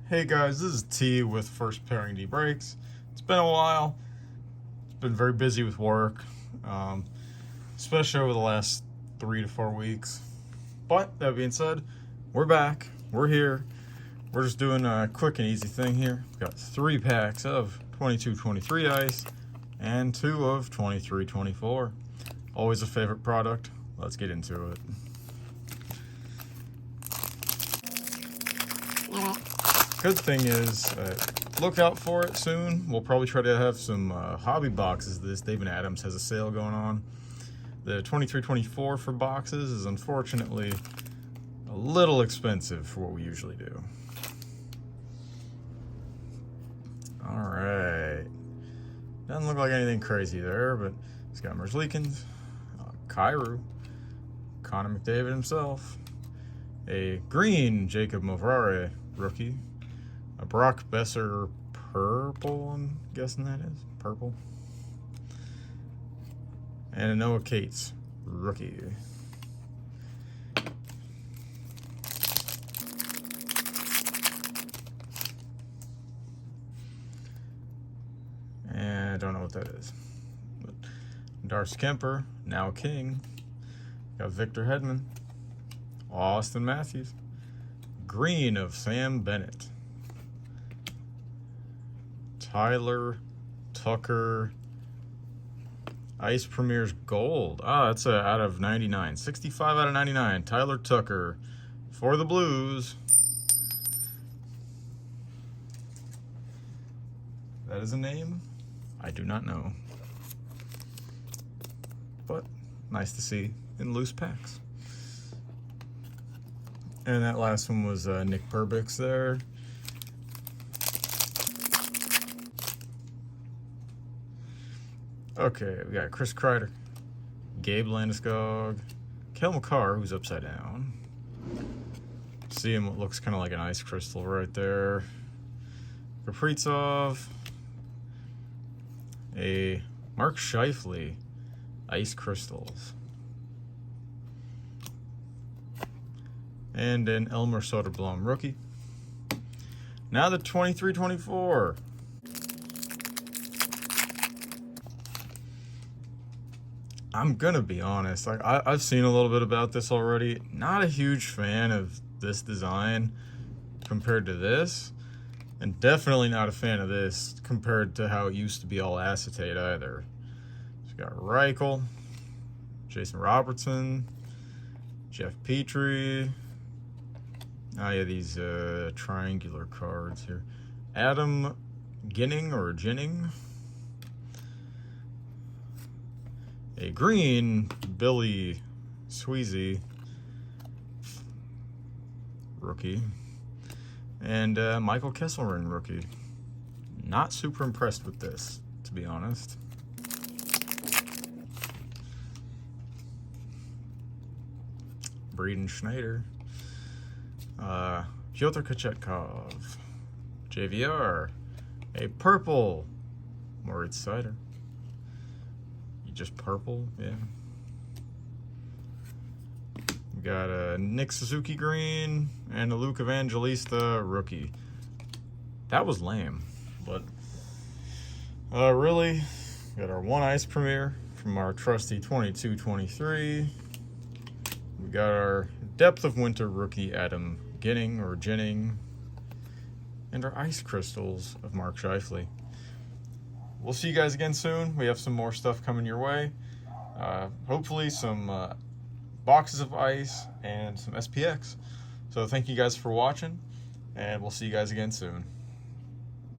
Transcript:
Hey guys, this is T with First Pairing D Brakes. It's been a while. It's been very busy with work, especially over the last 3 to 4 weeks. But that being said, we're back. We're here. We're just doing a quick and easy thing here. We've got 3 packs of 22-23 ice and 2 of 23-24. Always a favorite product. Let's get into it. Good thing is, look out for it soon. We'll probably try to have some hobby boxes of this. Dave & Adams has a sale going on. The 23-24 for boxes is unfortunately a little expensive for what we usually do. Alright. Doesn't look like anything crazy there, but it's got Merzlikins, Kyrou, Connor McDavid himself, a green Jacob Movrare rookie, a Brock Besser purple, I'm guessing that is purple, and a Noah Cates rookie. And I don't know what that is. But Darcy Kemper, now King. Got Victor Hedman, Austin Matthews, green of Sam Bennett, Tyler Tucker, Ice Premier's Gold. That's out of 99. 65 out of 99. Tyler Tucker for the Blues. That is a name I do not know. But nice to see in loose packs. And that last one was Nick Perbix there. Okay, we got Chris Kreider, Gabe Landeskog, Kel McCarr, who's upside down. See him, what looks kind of like an ice crystal right there. Kaprizov, a Mark Scheifele, ice crystals. And an Elmer Soderblom rookie. Now the 23-24. I'm gonna be honest, I've seen a little bit about this already. Not a huge fan of this design compared to this, and definitely not a fan of this compared to how it used to be all acetate either. So we got Reichel, Jason Robertson, Jeff Petrie. Oh yeah, these triangular cards here. Adam Ginning. A green Billy Sweezy rookie. And Michael Kesselring rookie. Not super impressed with this, to be honest. Braden Schneider. Pyotr Kochetkov, JVR, a purple Moritz Seider. Just purple, yeah. We got a Nick Suzuki green and a Luke Evangelista rookie. That was lame, but really, we got our one ice premiere from our trusty 22-23. We got our depth of winter rookie Adam Ginning, and our ice crystals of Mark Scheifele. We'll see you guys again soon. We have some more stuff coming your way. Hopefully some boxes of ice and some SPX. So thank you guys for watching, and we'll see you guys again soon.